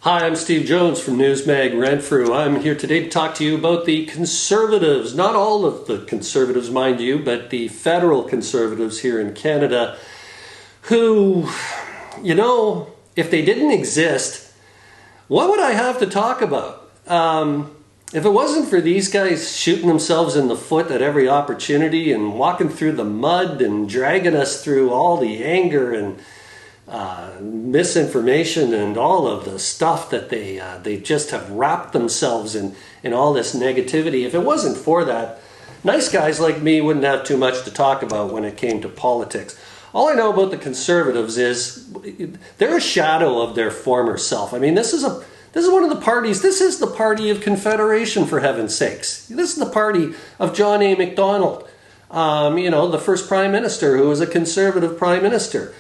Hi, I'm Steve Jones from Newsmag Renfrew. I'm here today to talk to you about the Conservatives. Not all of the Conservatives, mind you, but the federal Conservatives here in Canada who, if they didn't exist, what would I have to talk about? If it wasn't for these guys shooting themselves in the foot at every opportunity and walking through the mud and dragging us through all the anger and misinformation and all of the stuff that they just have wrapped themselves in all this negativity. If it wasn't for that, nice guys like me wouldn't have too much to talk about when it came to politics. All I know about the Conservatives is they're a shadow of their former self. I mean, this is one of the parties. This is the party of Confederation, for heaven's sakes. This is the party of John A. Macdonald, the first Prime Minister who was a Conservative Prime Minister.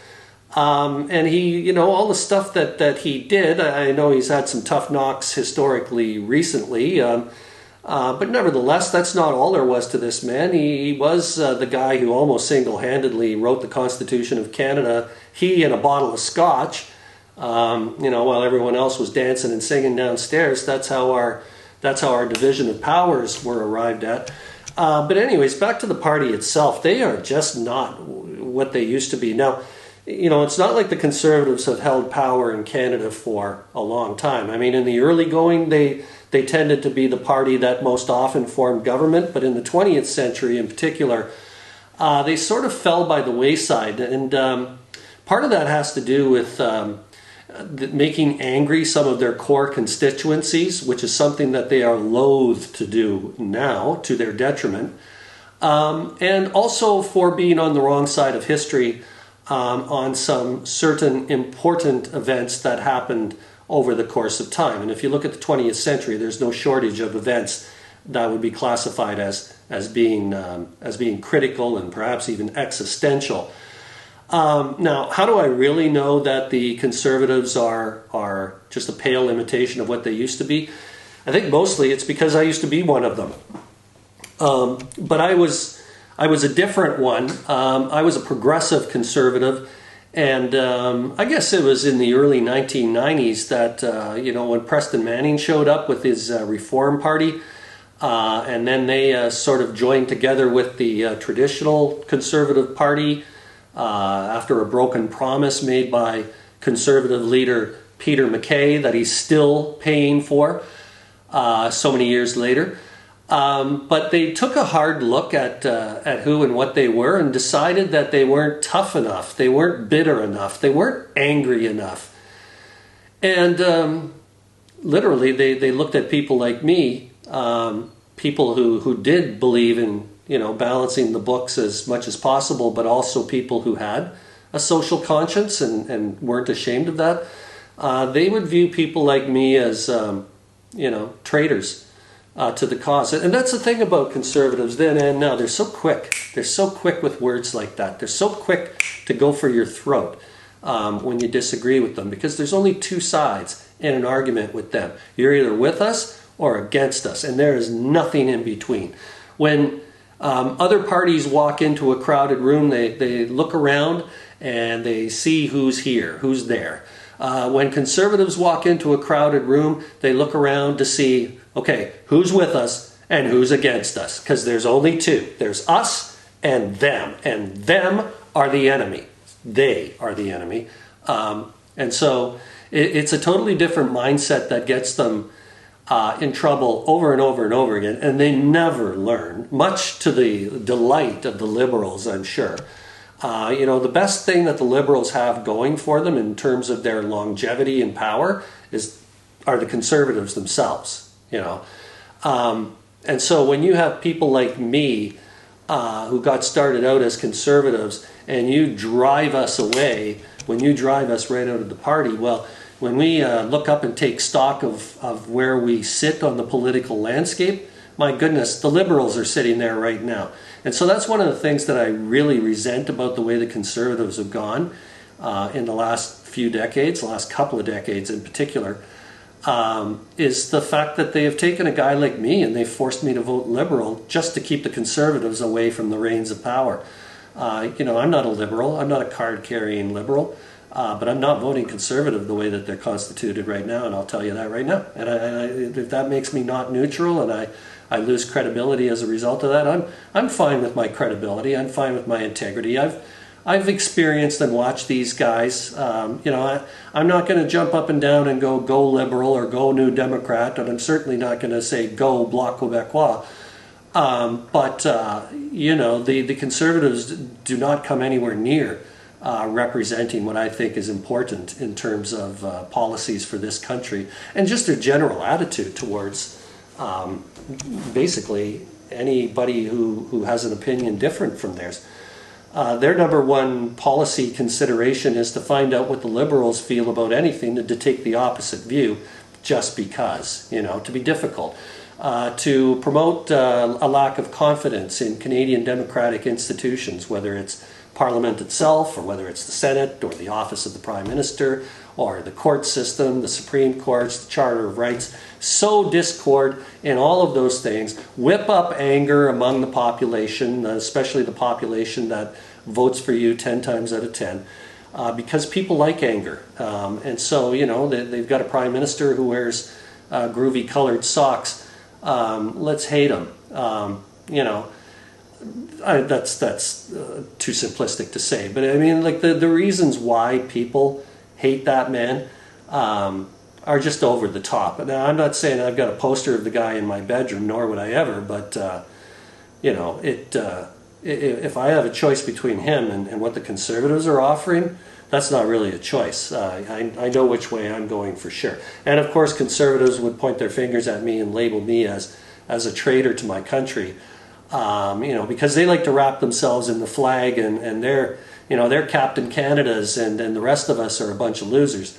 And he, all the stuff that he did, I know he's had some tough knocks historically recently, but nevertheless, that's not all there was to this man. He was the guy who almost single-handedly wrote the Constitution of Canada, he and a bottle of scotch, while everyone else was dancing and singing downstairs. That's how our division of powers were arrived at. But anyways, back to the party itself. They are just not what they used to be. Now, it's not like the Conservatives have held power in Canada for a long time. I mean, in the early going, they tended to be the party that most often formed government, but in the 20th century in particular, they sort of fell by the wayside. And part of that has to do with making angry some of their core constituencies, which is something that they are loath to do now, to their detriment. And also for being on the wrong side of history on some certain important events that happened over the course of time. And if you look at the 20th century, there's no shortage of events that would be classified as being critical and perhaps even existential. Now, how do I really know that the Conservatives are just a pale imitation of what they used to be? I think mostly it's because I used to be one of them. But I was a different one. I was a progressive conservative, and I guess it was in the early 1990s that, when Preston Manning showed up with his Reform Party, and then they sort of joined together with the traditional Conservative Party after a broken promise made by Conservative leader Peter MacKay that he's still paying for so many years later. But they took a hard look at who and what they were and decided that they weren't tough enough, they weren't bitter enough, they weren't angry enough. And literally they looked at people like me, people who did believe in balancing the books as much as possible, but also people who had a social conscience and weren't ashamed of that. They would view people like me as traitors to the cause. And that's the thing about Conservatives then and now. They're so quick. They're so quick with words like that. They're so quick to go for your throat when you disagree with them, because there's only two sides in an argument with them. You're either with us or against us, and there is nothing in between. When other parties walk into a crowded room, they look around and they see who's here, who's there. When Conservatives walk into a crowded room, they look around to see, okay, who's with us and who's against us? Because there's only two. There's us and them are the enemy. They are the enemy. And so it's a totally different mindset that gets them in trouble over and over and over again, and they never learn, much to the delight of the Liberals, I'm sure. The best thing that the Liberals have going for them in terms of their longevity and power are the Conservatives themselves. And so when you have people like me who got started out as conservatives and you drive us away, when you drive us right out of the party, well, when we look up and take stock of where we sit on the political landscape, my goodness, the Liberals are sitting there right now. And so that's one of the things that I really resent about the way the Conservatives have gone in the last few decades, the last couple of decades in particular, is the fact that they have taken a guy like me and they've forced me to vote Liberal just to keep the Conservatives away from the reins of power. I'm not a Liberal. I'm not a card-carrying Liberal. But I'm not voting Conservative the way that they're constituted right now, and I'll tell you that right now. And if that makes me not neutral and I lose credibility as a result of that, I'm fine with my credibility. I'm fine with my integrity. I've experienced and watched these guys. I'm not going to jump up and down and go Liberal or go New Democrat, and I'm certainly not going to say go Bloc Québécois. But the Conservatives do not come anywhere near representing what I think is important in terms of policies for this country and just their general attitude towards basically anybody who has an opinion different from theirs. Their number one policy consideration is to find out what the Liberals feel about anything and to take the opposite view just because, to be difficult. To promote a lack of confidence in Canadian democratic institutions, whether it's Parliament itself, or whether it's the Senate, or the Office of the Prime Minister, or the court system, the Supreme Courts, the Charter of Rights. Sow discord in all of those things. Whip up anger among the population, especially the population that votes for you 10 times out of 10, because people like anger. And so, they've got a Prime Minister who wears groovy colored socks. Let's hate him. That's too simplistic to say, but I mean, like the reasons why people hate that man are just over the top. Now, I'm not saying I've got a poster of the guy in my bedroom, nor would I ever, but if I have a choice between him and what the Conservatives are offering, that's not really a choice. I know which way I'm going for sure. And of course, Conservatives would point their fingers at me and label me as a traitor to my country. Because they like to wrap themselves in the flag and they're Captain Canadas and the rest of us are a bunch of losers.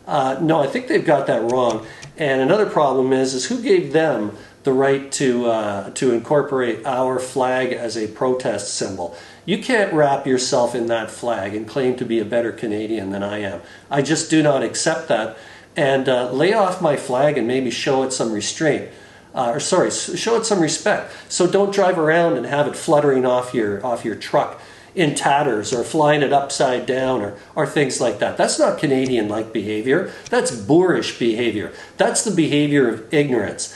No, I think they've got that wrong. And another problem is who gave them the right to incorporate our flag as a protest symbol? You can't wrap yourself in that flag and claim to be a better Canadian than I am. I just do not accept that. And lay off my flag and maybe show it some restraint. Show it some respect. So don't drive around and have it fluttering off your truck in tatters or flying it upside down or things like that. That's not Canadian-like behavior. That's boorish behavior. That's the behavior of ignorance.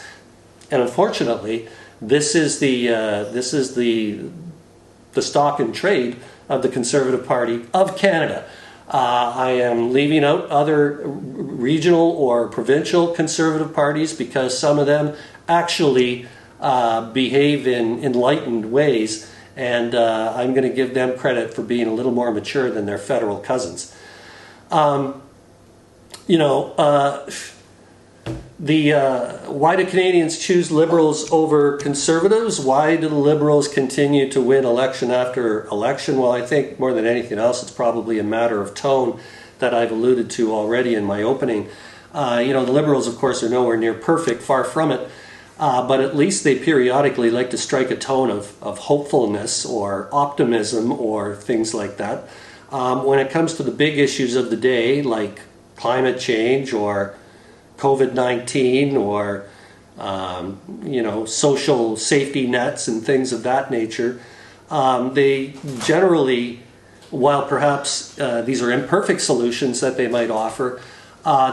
And unfortunately, this is the stock and trade of the Conservative Party of Canada. I am leaving out other regional or provincial Conservative parties because some of them actually behave in enlightened ways, and I'm going to give them credit for being a little more mature than their federal cousins. Why do Canadians choose Liberals over Conservatives? Why do the Liberals continue to win election after election? Well, I think more than anything else, it's probably a matter of tone that I've alluded to already in my opening. The Liberals, of course, are nowhere near perfect, far from it. But at least they periodically like to strike a tone of hopefulness or optimism or things like that. When it comes to the big issues of the day, like climate change or COVID-19 or social safety nets and things of that nature, they generally, while perhaps these are imperfect solutions that they might offer,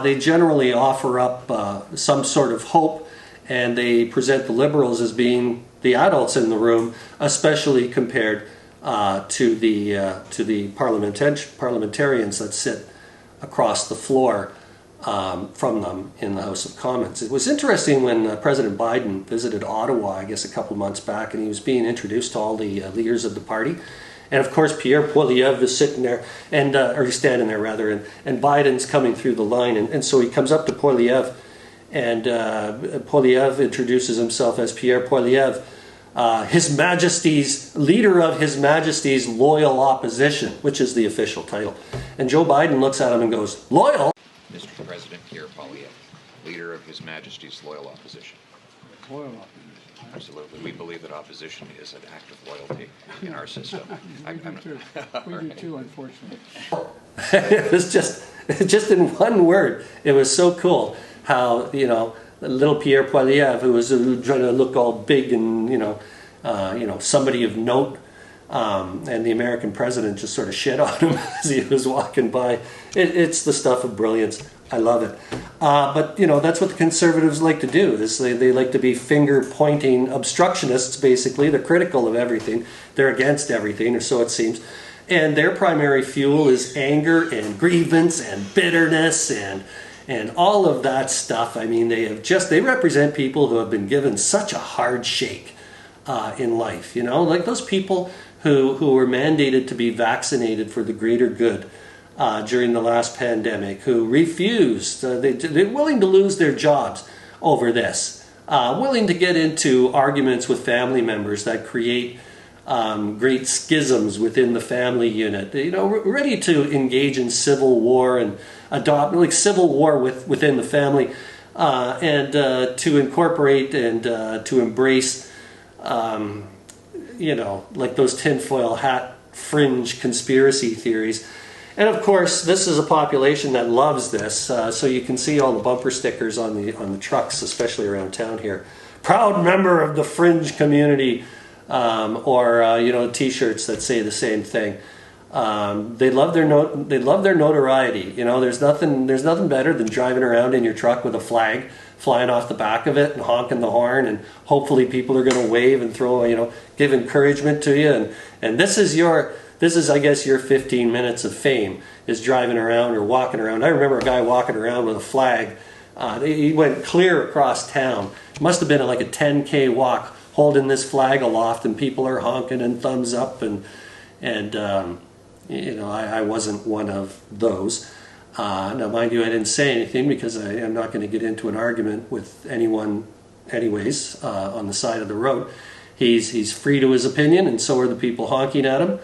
they generally offer up some sort of hope. And they present the Liberals as being the adults in the room, especially compared to the parliamentarians that sit across the floor from them in the House of Commons. It was interesting when President Biden visited Ottawa, I guess a couple of months back, and he was being introduced to all the leaders of the party. And of course, Pierre Poilievre is sitting there, or he's standing there rather, and Biden's coming through the line, and so he comes up to Poilievre. And Poilievre introduces himself as Pierre Poilievre, His Majesty's leader of His Majesty's loyal opposition, which is the official title. And Joe Biden looks at him and goes, "Loyal?" Mr. President Pierre Poilievre, leader of His Majesty's loyal opposition. Loyal opposition. Absolutely. We believe that opposition is an act of loyalty in our system. We do too. We do too, unfortunately. It was just in one word. It was so cool how, little Pierre Poilievre, who was trying to look all big and, somebody of note, And the American president just sort of shit on him as he was walking by. It's the stuff of brilliance. I love it. But, that's what the Conservatives like to do. Is they like to be finger-pointing obstructionists, basically. They're critical of everything. They're against everything, or so it seems. And their primary fuel is anger and grievance and bitterness and all of that stuff. I mean, they represent people who have been given such a hard shake in life. Like those people who were mandated to be vaccinated for the greater good during the last pandemic, who refused. They're willing to lose their jobs over this, willing to get into arguments with family members that create great schisms within the family unit. Ready to engage in civil war and adopt civil war within the family, and to incorporate and to embrace, like those tinfoil hat fringe conspiracy theories. And of course, this is a population that loves this. So you can see all the bumper stickers on the trucks, especially around town here. Proud member of the fringe community, or T-shirts that say the same thing. They love their notoriety. There's nothing better than driving around in your truck with a flag flying off the back of it and honking the horn, and hopefully people are going to wave and throw, give encouragement to you. And this is, I guess, your 15 minutes of fame, is driving around or walking around. I remember a guy walking around with a flag. He went clear across town. It must have been like a 10K walk, holding this flag aloft, and people are honking and thumbs up, and I wasn't one of those. Now, mind you, I didn't say anything because I am not going to get into an argument with anyone, anyways, on the side of the road. He's free to his opinion, and so are the people honking at him.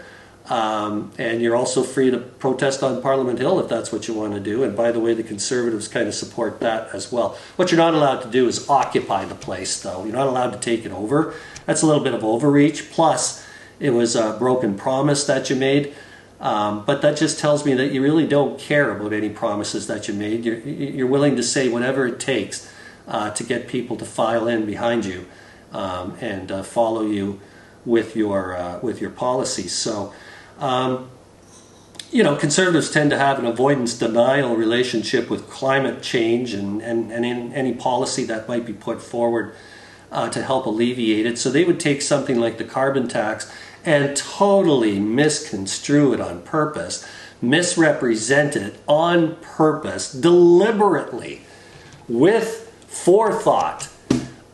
And you're also free to protest on Parliament Hill if that's what you want to do. And by the way, the Conservatives kind of support that as well. What you're not allowed to do is occupy the place, though. You're not allowed to take it over. That's a little bit of overreach. Plus, it was a broken promise that you made. But that just tells me that you really don't care about any promises that you made. You're willing to say whatever it takes to get people to file in behind you and follow you with your policies. So, Conservatives tend to have an avoidance denial relationship with climate change and in any policy that might be put forward to help alleviate it. So they would take something like the carbon tax and totally misconstrue it on purpose, misrepresent it on purpose, deliberately, with forethought,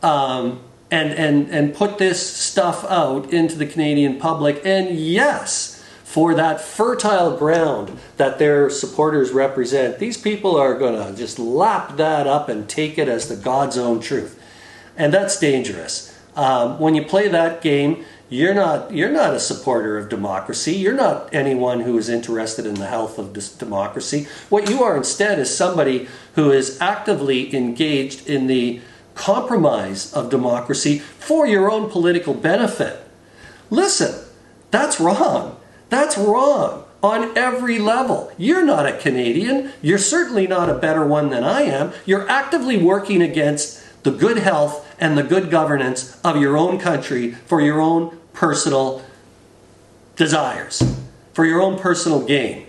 and put this stuff out into the Canadian public. And yes, for that fertile ground that their supporters represent, these people are going to just lap that up and take it as the God's own truth. And that's dangerous. When you play that game, you're not a supporter of democracy. You're not anyone who is interested in the health of this democracy. What you are instead is somebody who is actively engaged in the compromise of democracy for your own political benefit. Listen, that's wrong. That's wrong on every level. You're not a Canadian. You're certainly not a better one than I am. You're actively working against the good health and the good governance of your own country for your own personal desires, for your own personal gain.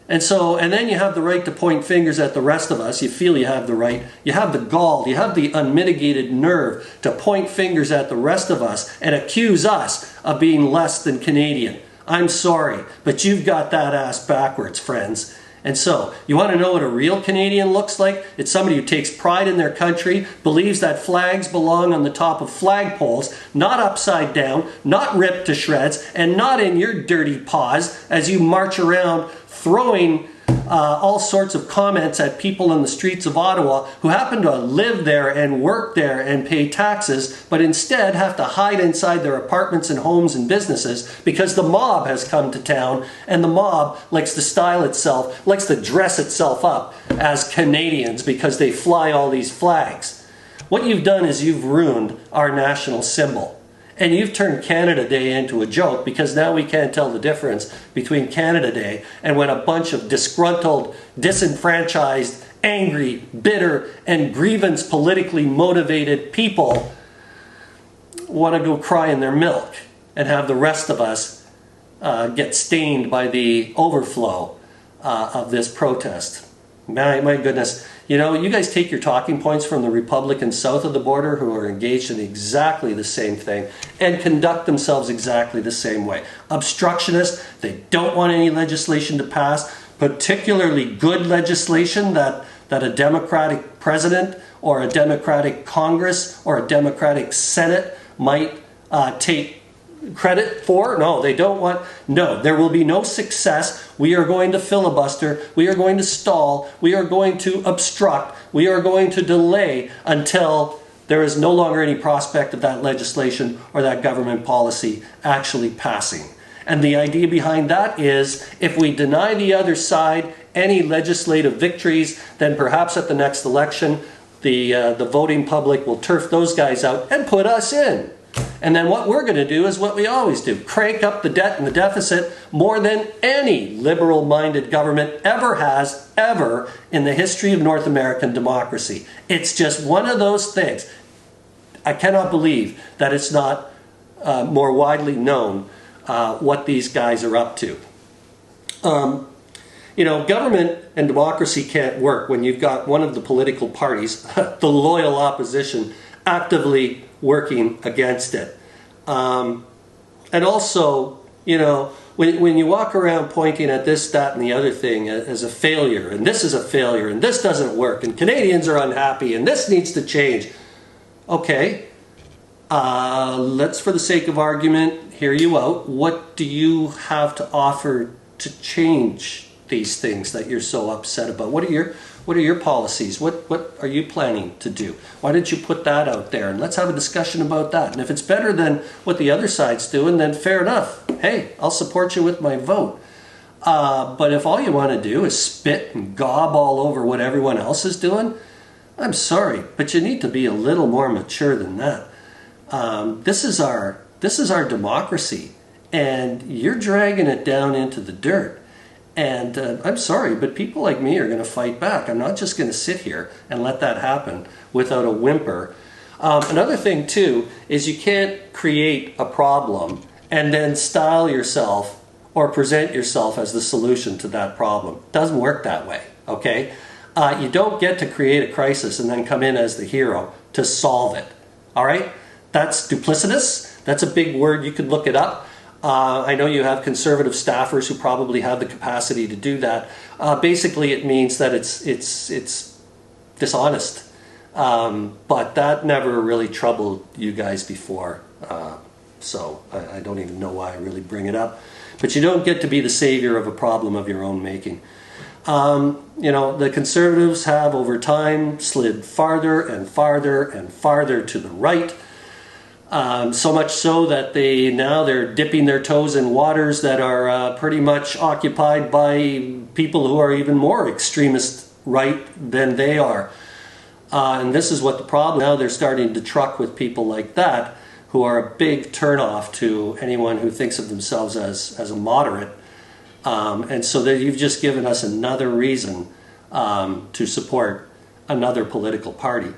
And then you have the right to point fingers at the rest of us. You feel you have the right, you have the gall, you have the unmitigated nerve to point fingers at the rest of us and accuse us of being less than Canadian. I'm sorry, but you've got that ass backwards, friends. And so, you want to know what a real Canadian looks like? It's somebody who takes pride in their country, believes that flags belong on the top of flagpoles, not upside down, not ripped to shreds, and not in your dirty paws as you march around throwing all sorts of comments at people in the streets of Ottawa who happen to live there and work there and pay taxes, but instead have to hide inside their apartments and homes and businesses because the mob has come to town, and the mob likes to style itself, likes to dress itself up as Canadians because they fly all these flags. What you've done is you've ruined our national symbol. And you've turned Canada Day into a joke because now we can't tell the difference between Canada Day and when a bunch of disgruntled, disenfranchised, angry, bitter, and grievance politically motivated people want to go cry in their milk and have the rest of us get stained by the overflow of this protest. My goodness. You know, you guys take your talking points from the Republicans south of the border who are engaged in exactly the same thing and conduct themselves exactly the same way. Obstructionists, they don't want any legislation to pass, particularly good legislation that a Democratic president or a Democratic Congress or a Democratic Senate might take credit for. No, they don't want. No, there will be no success. We are going to filibuster. We are going to stall. We are going to obstruct. We are going to delay until there is no longer any prospect of that legislation or that government policy actually passing. And the idea behind that is if we deny the other side any legislative victories, then perhaps at the next election, the voting public will turf those guys out and put us in. And then what we're going to do is what we always do, crank up the debt and the deficit more than any liberal-minded government ever has, ever in the history of North American democracy. It's just one of those things. I cannot believe that it's not more widely known what these guys are up to. You know, government and democracy can't work when you've got one of the political parties, the loyal opposition, actively working against it. And also, you know, when you walk around pointing at this, that, and the other thing as a failure, and this is a failure, and this doesn't work, and Canadians are unhappy, and this needs to change. Okay, let's, for the sake of argument, hear you out. What do you have to offer to change these things that you're so upset about? What are your policies? What are you planning to do? Why didn't you put that out there? And let's have a discussion about that. And if it's better than what the other side's doing, then fair enough. Hey, I'll support you with my vote. But if all you want to do is spit and gob all over what everyone else is doing, I'm sorry, but you need to be a little more mature than that. This is our democracy, and you're dragging it down into the dirt. And I'm sorry, but people like me are going to fight back. I'm not just going to sit here and let that happen without a whimper. Another thing, too, is you can't create a problem and then style yourself or present yourself as the solution to that problem. It doesn't work that way, okay? You don't get to create a crisis and then come in as the hero to solve it, all right? That's duplicitous. That's a big word. You could look it up. I know you have conservative staffers who probably have the capacity to do that. Basically, it means that it's dishonest. But that never really troubled you guys before. So I don't even know why I really bring it up. But you don't get to be the savior of a problem of your own making. You know, the Conservatives have over time slid farther and farther and farther to the right. So much so that they're dipping their toes in waters that are pretty much occupied by people who are even more extremist right than they are. And this is what the problem. Now they're starting to truck with people like that who are a big turnoff to anyone who thinks of themselves as a moderate. And so that you've just given us another reason to support another political party.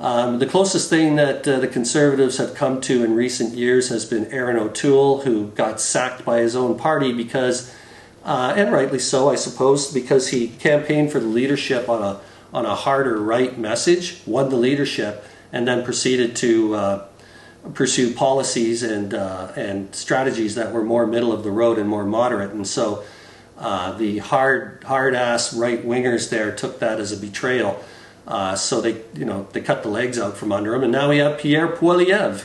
The closest thing that the Conservatives have come to in recent years has been Aaron O'Toole, who got sacked by his own party because, and rightly so, I suppose, because he campaigned for the leadership on a harder right message, won the leadership, and then proceeded to pursue policies and strategies that were more middle of the road and more moderate. And so the hard-ass right-wingers there took that as a betrayal. So they cut the legs out from under him, and now we have Pierre Poilievre,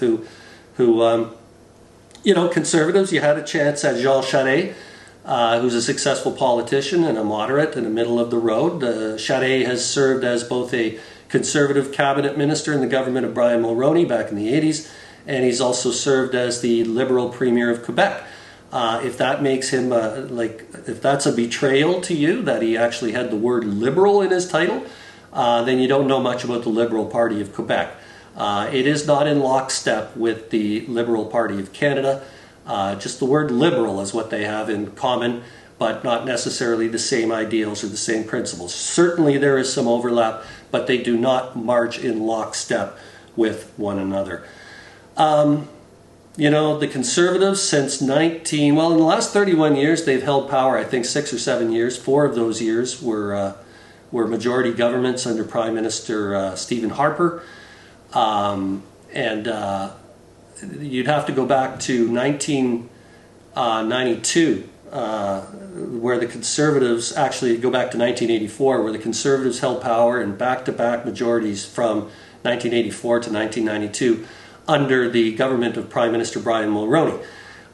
who Conservatives, you had a chance at Jean Charest, who's a successful politician and a moderate and a middle of the road. Charest has served as both a Conservative cabinet minister in the government of Brian Mulroney back in the 80s, and he's also served as the Liberal Premier of Quebec. If that makes him if that's a betrayal to you that he actually had the word liberal in his title, then you don't know much about the Liberal Party of Quebec. It is not in lockstep with the Liberal Party of Canada. Just the word liberal is what they have in common, but not necessarily the same ideals or the same principles. Certainly there is some overlap, but they do not march in lockstep with one another. You know, the Conservatives since in the last 31 years, they've held power, I think 6 or 7 years. 4 of those years were majority governments under Prime Minister Stephen Harper. You'd have to go back to 1992, where the Conservatives, actually go back to 1984, where the Conservatives held power in back-to-back majorities from 1984 to 1992 under the government of Prime Minister Brian Mulroney.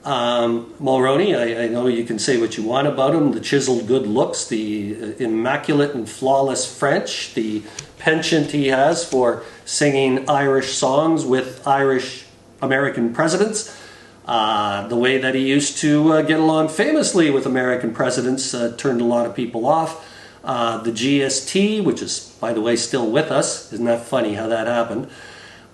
Mulroney, I know you can say what you want about him, the chiseled good looks, the immaculate and flawless French, the penchant he has for singing Irish songs with Irish American presidents, the way that he used to get along famously with American presidents turned a lot of people off. The GST, which is, by the way, still with us. Isn't that funny how that happened?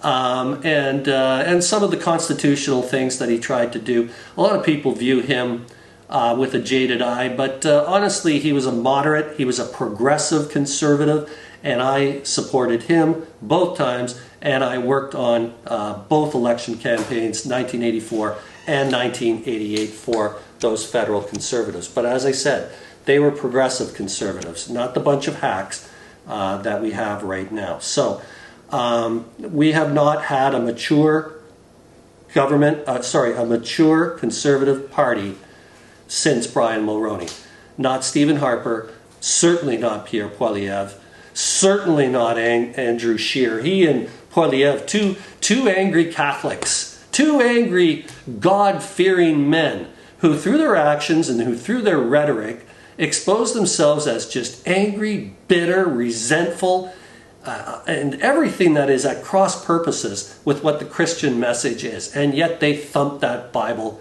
And some of the constitutional things that he tried to do. A lot of people view him with a jaded eye, but honestly, he was a moderate, he was a progressive conservative, and I supported him both times, and I worked on both election campaigns, 1984 and 1988, for those federal conservatives. But as I said, they were progressive conservatives, not the bunch of hacks that we have right now. So we have not had a mature a mature conservative party since Brian Mulroney. Not Stephen Harper, certainly not Pierre Poilievre, certainly not Andrew Scheer. He and Poilievre, two angry Catholics, two angry God-fearing men who through their actions and who through their rhetoric expose themselves as just angry, bitter, resentful, and everything that is at cross purposes with what the Christian message is. And yet they thump that Bible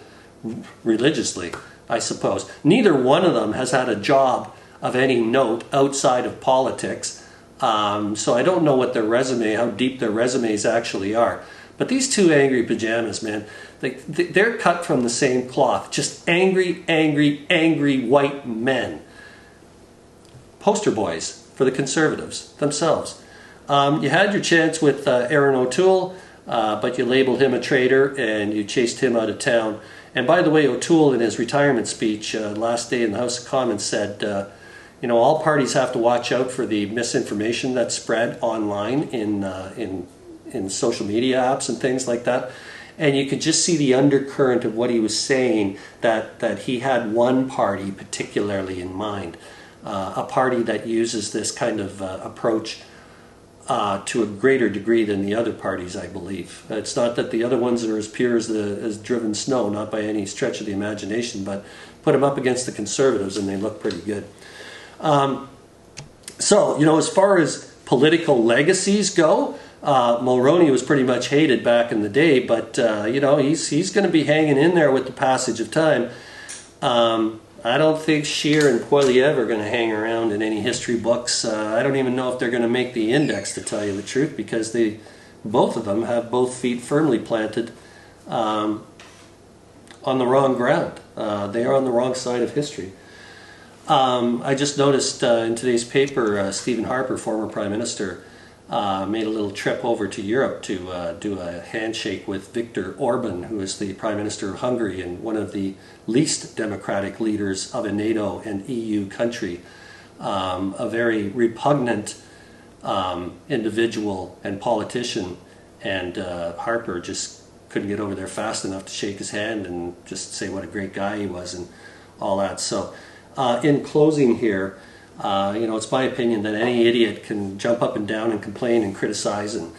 religiously, I suppose. Neither one of them has had a job of any note outside of politics. So I don't know what how deep their resumes actually are. But these two angry pajamas, man, they're cut from the same cloth. Just angry, angry, angry white men. Poster boys for the Conservatives themselves. You had your chance with Aaron O'Toole, but you labeled him a traitor and you chased him out of town. And by the way, O'Toole in his retirement speech last day in the House of Commons said, all parties have to watch out for the misinformation that's spread online in social media apps and things like that. And you could just see the undercurrent of what he was saying, that he had one party particularly in mind, a party that uses this kind of approach to a greater degree than the other parties, I believe. It's not that the other ones are as pure as driven snow, not by any stretch of the imagination, but put them up against the Conservatives and they look pretty good. As far as political legacies go, Mulroney was pretty much hated back in the day, but he's going to be hanging in there with the passage of time. I don't think Scheer and Poilievre are going to hang around in any history books. I don't even know if they're going to make the index, to tell you the truth, because both of them have both feet firmly planted on the wrong ground. They are on the wrong side of history. I just noticed in today's paper, Stephen Harper, former Prime Minister, made a little trip over to Europe to do a handshake with Viktor Orban, who is the Prime Minister of Hungary and one of the least democratic leaders of a NATO and EU country. A very repugnant individual and politician, and Harper just couldn't get over there fast enough to shake his hand and just say what a great guy he was and all that. So in closing here, it's my opinion that any idiot can jump up and down and complain and criticize and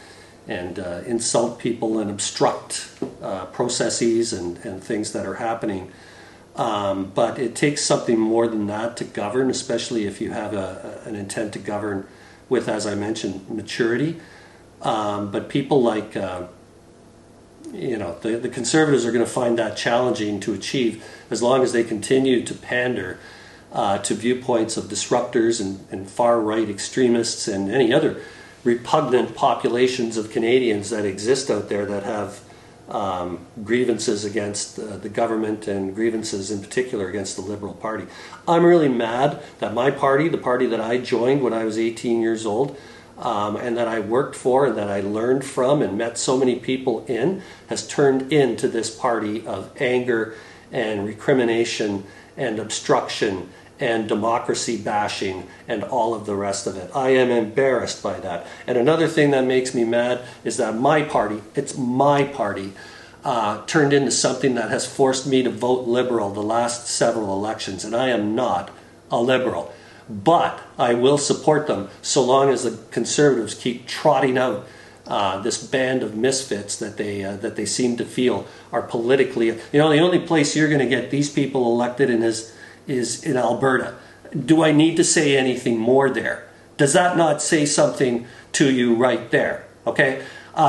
insult people and obstruct processes and things that are happening. But it takes something more than that to govern, especially if you have an intent to govern with, as I mentioned, maturity. But people like, the Conservatives are going to find that challenging to achieve as long as they continue to pander to viewpoints of disruptors and far-right extremists and any other repugnant populations of Canadians that exist out there that have grievances against the government and grievances in particular against the Liberal Party. I'm really mad that my party, the party that I joined when I was 18 years old, and that I worked for and that I learned from and met so many people in, has turned into this party of anger and recrimination and obstruction and democracy bashing and all of the rest of it. I am embarrassed by that. And another thing that makes me mad is that my party, it's my party, turned into something that has forced me to vote Liberal the last several elections, and I am not a Liberal. But I will support them so long as the Conservatives keep trotting out this band of misfits that they seem to feel are politically. The only place you're going to get these people elected in is in Alberta. Do I need to say anything more there? Does that not say something to you right there? Okay?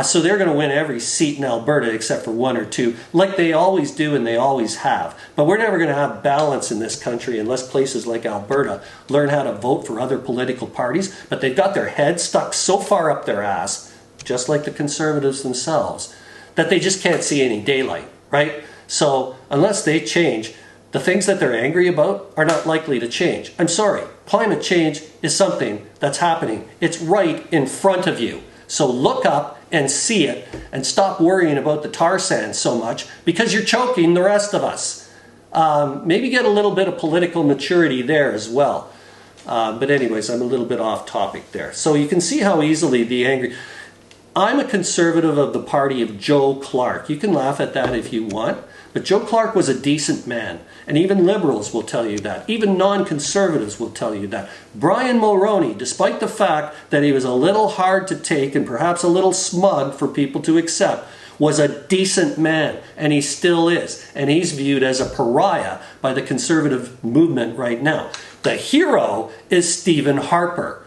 So they're going to win every seat in Alberta except for one or two, like they always do and they always have. But we're never going to have balance in this country unless places like Alberta learn how to vote for other political parties. But they've got their heads stuck so far up their ass, just like the Conservatives themselves, that they just can't see any daylight, right? So unless they change, the things that they're angry about are not likely to change. I'm sorry, climate change is something that's happening. It's right in front of you. So look up and see it and stop worrying about the tar sands so much because you're choking the rest of us. Maybe get a little bit of political maturity there as well. But anyways, I'm a little bit off topic there. So you can see how easily the angry... I'm a conservative of the party of Joe Clark. You can laugh at that if you want, but Joe Clark was a decent man. And even liberals will tell you that. Even non-conservatives will tell you that. Brian Mulroney, despite the fact that he was a little hard to take and perhaps a little smug for people to accept, was a decent man, and he still is. And he's viewed as a pariah by the conservative movement right now. The hero is Stephen Harper.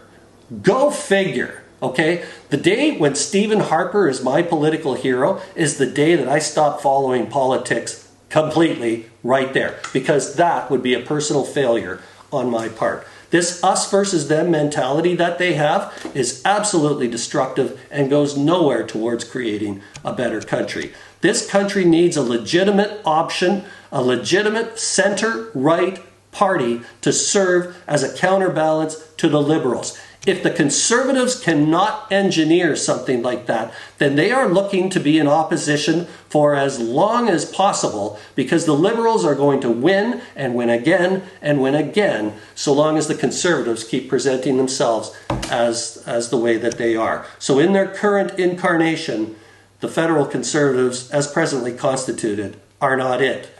Go figure. Okay, the day when Stephen Harper is my political hero is the day that I stop following politics completely right there, because that would be a personal failure on my part. This us versus them mentality that they have is absolutely destructive and goes nowhere towards creating a better country. This country needs a legitimate option, a legitimate center-right party to serve as a counterbalance to the Liberals. If the Conservatives cannot engineer something like that, then they are looking to be in opposition for as long as possible, because the Liberals are going to win and win again and win again, so long as the Conservatives keep presenting themselves as the way that they are. So in their current incarnation, the federal Conservatives, as presently constituted, are not it.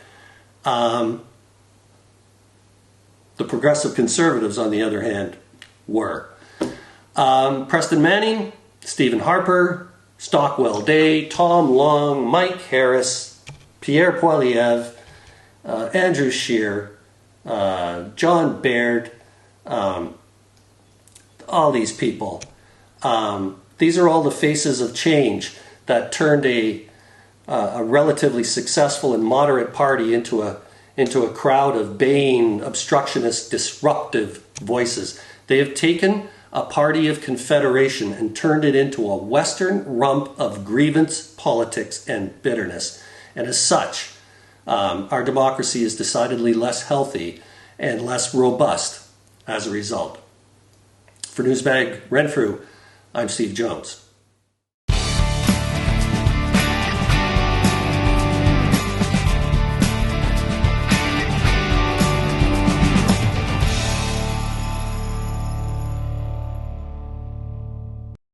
The Progressive Conservatives, on the other hand, were. Preston Manning, Stephen Harper, Stockwell Day, Tom Long, Mike Harris, Pierre Poilievre, Andrew Scheer, John Baird, all these people. These are all the faces of change that turned a relatively successful and moderate party into a crowd of baying, obstructionist, disruptive voices. They have taken a party of confederation and turned it into a Western rump of grievance, politics, and bitterness. And as such, our democracy is decidedly less healthy and less robust as a result. For Newsbag Renfrew, I'm Steve Jones.